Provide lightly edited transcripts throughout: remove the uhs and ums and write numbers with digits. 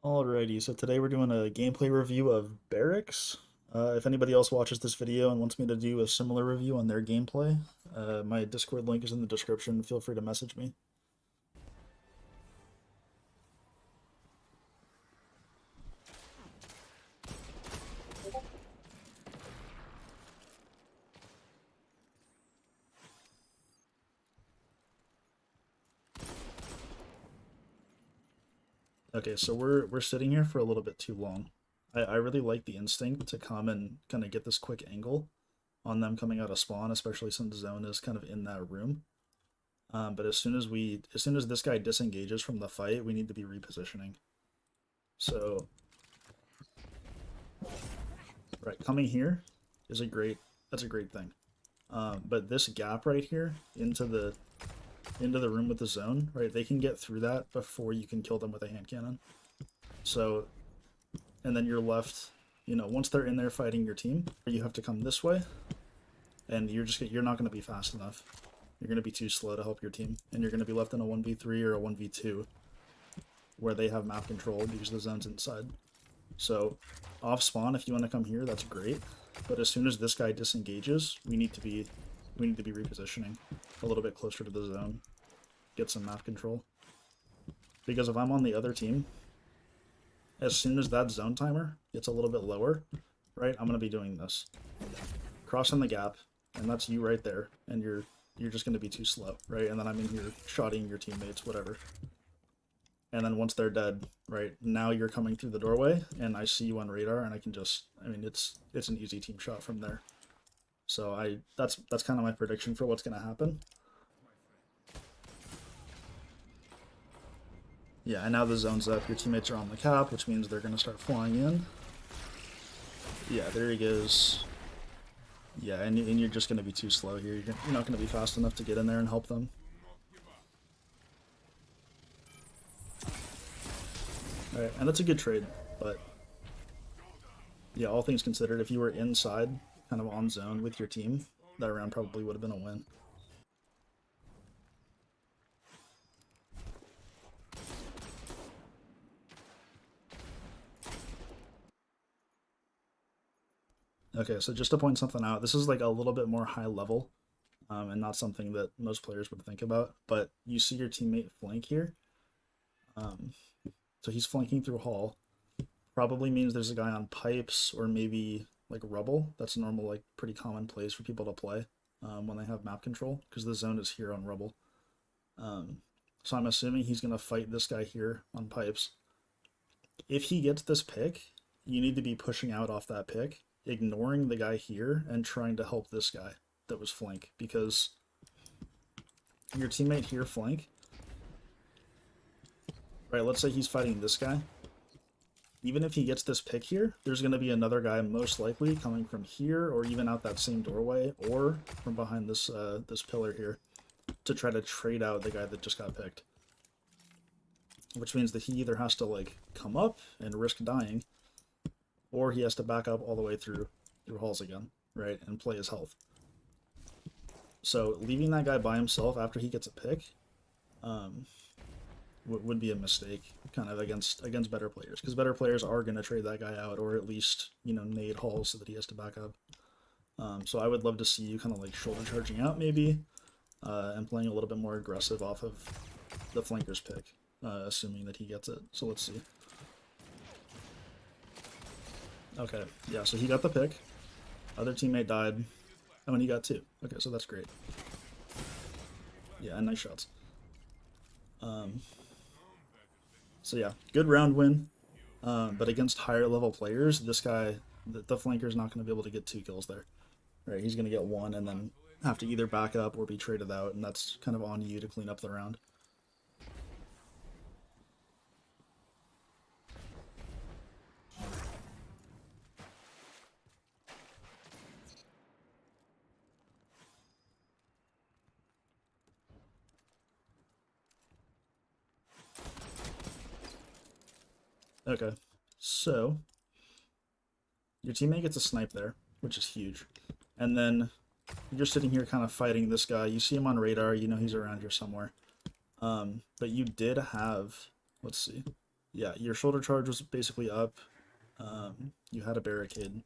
Alrighty, so today we're doing a gameplay review of Bariks. If anybody else watches this video and wants me to do a similar review on their gameplay, my Discord link is in the description. Feel free to message me. Okay, so we're sitting here for a little bit too long. I really like the instinct to come and kind of get this quick angle on them coming out of spawn, especially since zone is kind of in that room. But as soon as this guy disengages from the fight, we need to be repositioning. So, right, coming here is that's a great thing. But this gap right here into the room with the zone, right? They can get through that before you can kill them with a hand cannon. So, and then you're left, once they're in there fighting your team, you have to come this way, and you're not going to be fast enough. You're going to be too slow to help your team, and you're going to be left in a 1v3 or a 1v2 where they have map control because the zone's inside. So, off spawn, if you want to come here, that's great. But as soon as this guy disengages, we need to be repositioning a little bit closer to the zone, get some map control. Because if I'm on the other team, as soon as that zone timer gets a little bit lower, right, I'm going to be doing this. Crossing the gap, and that's you right there, and you're just going to be too slow, right? And then I'm in here shotting your teammates, whatever. And then once they're dead, right, now you're coming through the doorway, and I see you on radar, and I can just, it's an easy team shot from there. So that's kind of my prediction for what's going to happen. Yeah, and now the zone's up. Your teammates are on the cap, which means they're going to start flying in. Yeah, there he goes. Yeah, and you're just going to be too slow here. You're not going to be fast enough to get in there and help them. Alright, and that's a good trade, but yeah, all things considered, if you were inside, kind of on zone with your team, that round probably would have been a win. Okay, so just to point something out, this is like a little bit more high level, and not something that most players would think about, but you see your teammate flank here. So he's flanking through hall. Probably means there's a guy on pipes or maybe like rubble. That's a normal, like pretty common place for people to play when they have map control because the zone is here on rubble. So I'm assuming he's going to fight this guy here on pipes. If he gets this pick, you need to be pushing out off that pick, ignoring the guy here, and trying to help this guy that was flank because your teammate here flank. Right, let's say he's fighting this guy. Even if he gets this pick here, there's going to be another guy most likely coming from here or even out that same doorway or from behind this this pillar here to try to trade out the guy that just got picked. Which means that he either has to like come up and risk dying or he has to back up all the way through halls again, right, and play his health. So leaving that guy by himself after he gets a pick would be a mistake, kind of against better players, because better players are going to trade that guy out or at least nade halls so that he has to back up. So I would love to see you kind of like shoulder charging out maybe, and playing a little bit more aggressive off of the flanker's pick, assuming that he gets it. So let's see. Okay, yeah, so he got the pick. Other teammate died. Oh, and he got two. Okay, so that's great. Yeah, nice shots. So yeah, good round win. But against higher level players, this guy, the flanker is not going to be able to get 2 kills there. Right, he's going to get 1 and then have to either back up or be traded out, and that's kind of on you to clean up the round. Okay, so your teammate gets a snipe there, which is huge. And then you're sitting here kind of fighting this guy. You see him on radar, you know he's around here somewhere. But you did have, let's see. Yeah, your shoulder charge was basically up. You had a barricade.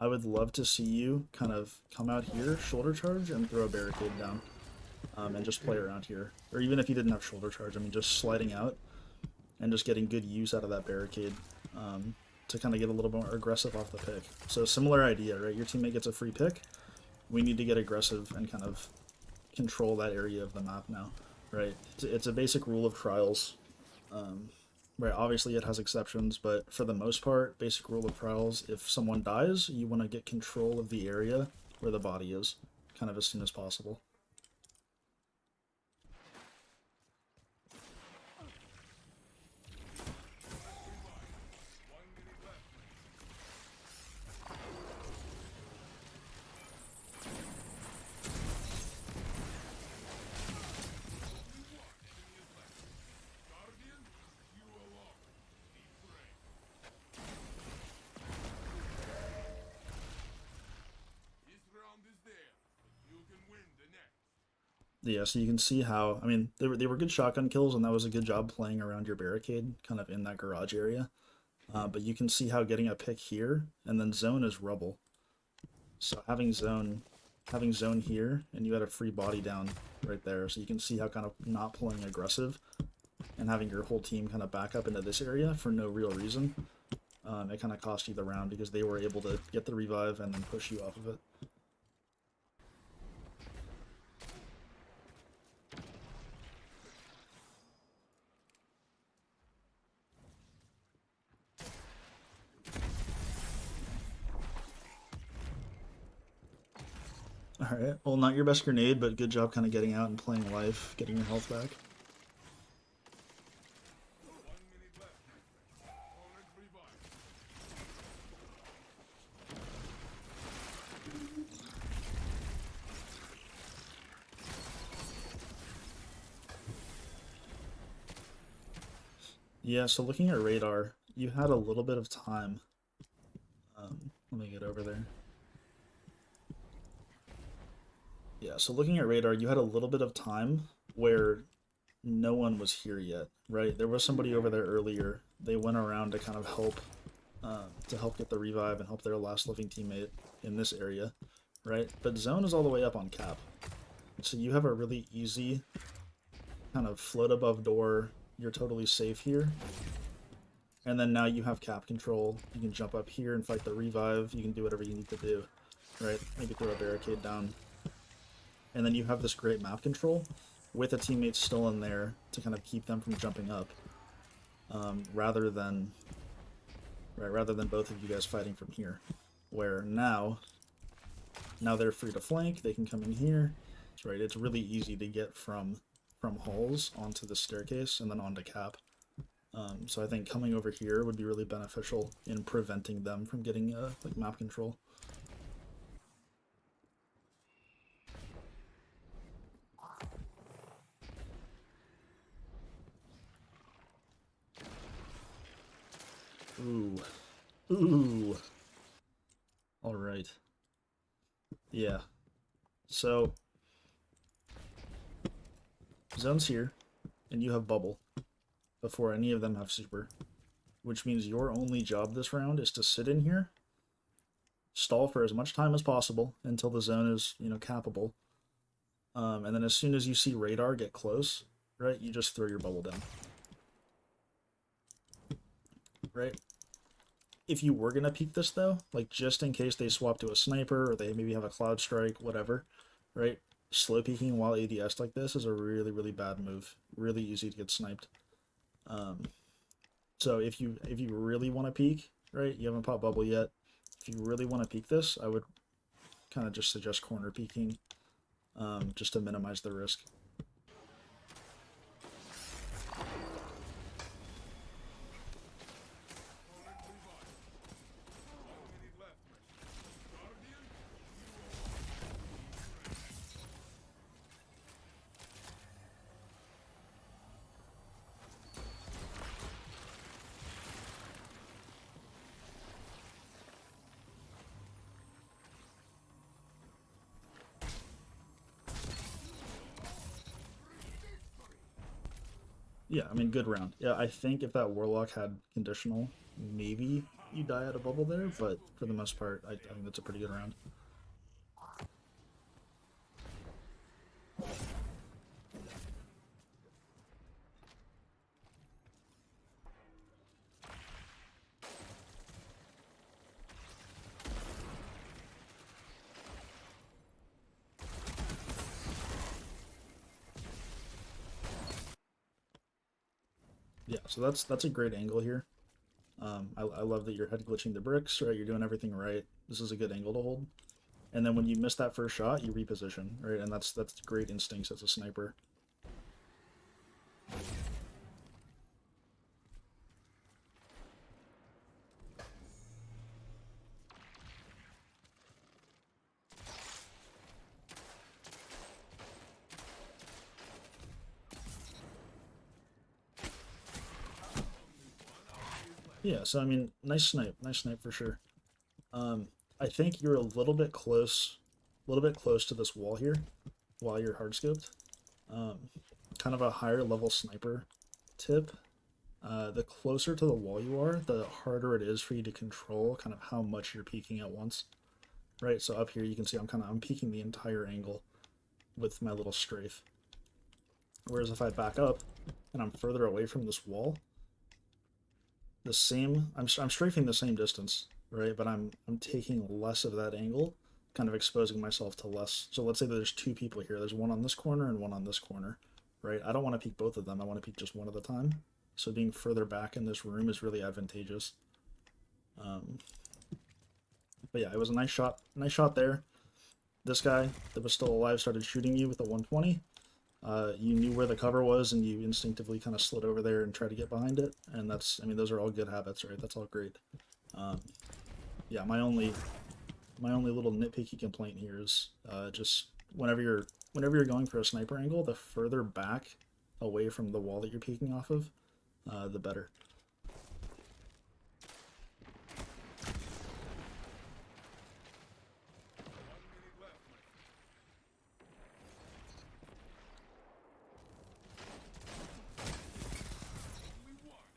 I would love to see you kind of come out here, shoulder charge, and throw a barricade down, and just play around here. Or even if you didn't have shoulder charge, I mean, just sliding out and just getting good use out of that barricade to kind of get a little more aggressive off the pick. So similar idea, right? Your teammate gets a free pick. We need to get aggressive and kind of control that area of the map now, right? It's a basic rule of trials. Right, obviously it has exceptions, but for the most part, basic rule of trials, if someone dies, you want to get control of the area where the body is, kind of as soon as possible. Yeah, so you can see how, I mean, they were good shotgun kills, and that was a good job playing around your barricade, kind of in that garage area. But you can see how getting a pick here, and then zone is rubble. So having zone here, and you had a free body down right there, so you can see how kind of not playing aggressive, and having your whole team kind of back up into this area for no real reason. It kind of cost you the round because they were able to get the revive and then push you off of it. Alright, well, not your best grenade, but good job kind of getting out and playing life, getting your health back. Yeah, so looking at radar, you had a little bit of time. Let me get over there. Yeah, so looking at radar, you had a little bit of time where no one was here yet, right? There was somebody over there earlier. They went around to kind of help get the revive and help their last living teammate in this area, right? But zone is all the way up on cap, so you have a really easy kind of float above door. You're totally safe here. And then now you have cap control. You can jump up here and fight the revive. You can do whatever you need to do, right? Maybe throw a barricade down. And then you have this great map control with a teammate still in there to kind of keep them from jumping up, rather than both of you guys fighting from here. Where now they're free to flank. They can come in here, right? It's really easy to get from halls onto the staircase and then onto cap. So I think coming over here would be really beneficial in preventing them from getting like map control. Ooh. Ooh. Alright. Yeah. So, zone's here, and you have bubble before any of them have super, which means your only job this round is to sit in here, stall for as much time as possible until the zone is, capable, and then as soon as you see radar get close, right, you just throw your bubble down. Right? If you were going to peek this, though, like just in case they swap to a sniper or they maybe have a cloud strike, whatever, right? Slow peeking while ADS like this is a really, really bad move. Really easy to get sniped. So if you really want to peek, right, you haven't popped bubble yet, if you really want to peek this, I would kind of just suggest corner peeking, just to minimize the risk. Yeah, I mean, good round. Yeah, I think if that Warlock had conditional, maybe you die at a bubble there, but for the most part, I think that's a pretty good round. Yeah, so that's a great angle here. I love that you're head glitching the bricks, right? You're doing everything right. This is a good angle to hold. And then when you miss that first shot, you reposition, right? And that's great instincts as a sniper. Yeah, so I mean, nice snipe for sure. Um, I think you're a little bit close to this wall here while you're hard scoped. Um, kind of a higher level sniper tip. The closer to the wall you are, the harder it is for you to control kind of how much you're peeking at once. Right, so up here you can see I'm peeking the entire angle with my little strafe. Whereas if I back up and I'm further away from this wall, I'm strafing the same distance, right? But I'm taking less of that angle, kind of exposing myself to less. So let's say that there's two people here. There's one on this corner and one on this corner, right? I don't want to peek both of them. I want to peek just one at a time. So being further back in this room is really advantageous. Um, but yeah, it was a nice shot there. This guy that was still alive started shooting you with a 120. You knew where the cover was, and you instinctively kind of slid over there and tried to get behind it. And I mean, those are all good habits, right? That's all great. Um, yeah, my only little nitpicky complaint here is just whenever you're going for a sniper angle, the further back away from the wall that you're peeking off of, the better.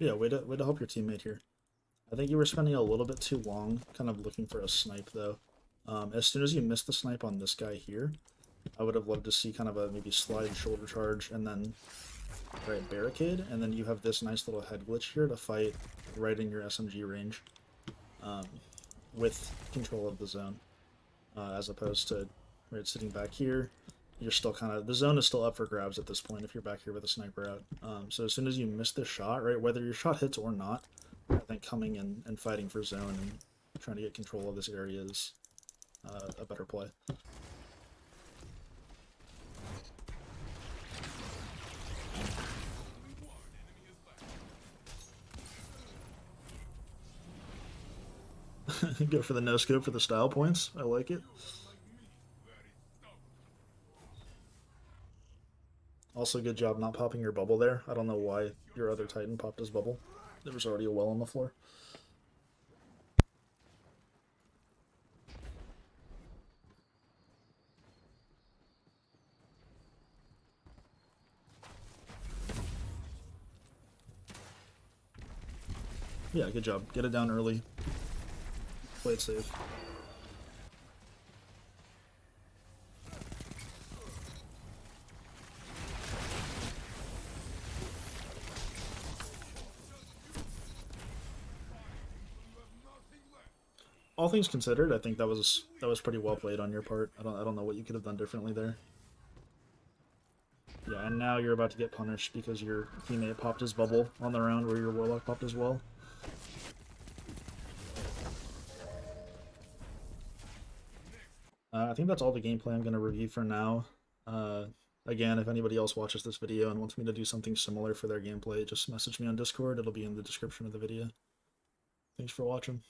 Yeah, way to help your teammate here. I think you were spending a little bit too long kind of looking for a snipe though. As soon as you missed the snipe on this guy here, I would have loved to see kind of a maybe slide shoulder charge and then right barricade, and then you have this nice little head glitch here to fight right in your SMG range um, with control of the zone, as opposed to right sitting back here. You're still kind of the zone is still up for grabs at this point if you're back here with a sniper out. So as soon as you miss this shot, right, whether your shot hits or not, I think coming in and fighting for zone and trying to get control of this area is a better play. Go for the no scope for the style points. I like it. Also, good job not popping your bubble there. I don't know why your other Titan popped his bubble. There was already a well on the floor. Yeah, good job. Get it down early. Play it safe. All things considered, I think that was pretty well played on your part. I don't know what you could have done differently there. Yeah, and now you're about to get punished because your teammate popped his bubble on the round where your warlock popped as well. I think that's all the gameplay I'm going to review for now. Uh, Again, if anybody else watches this video and wants me to do something similar for their gameplay, just message me on Discord. It'll be in the description of the video. Thanks for watching.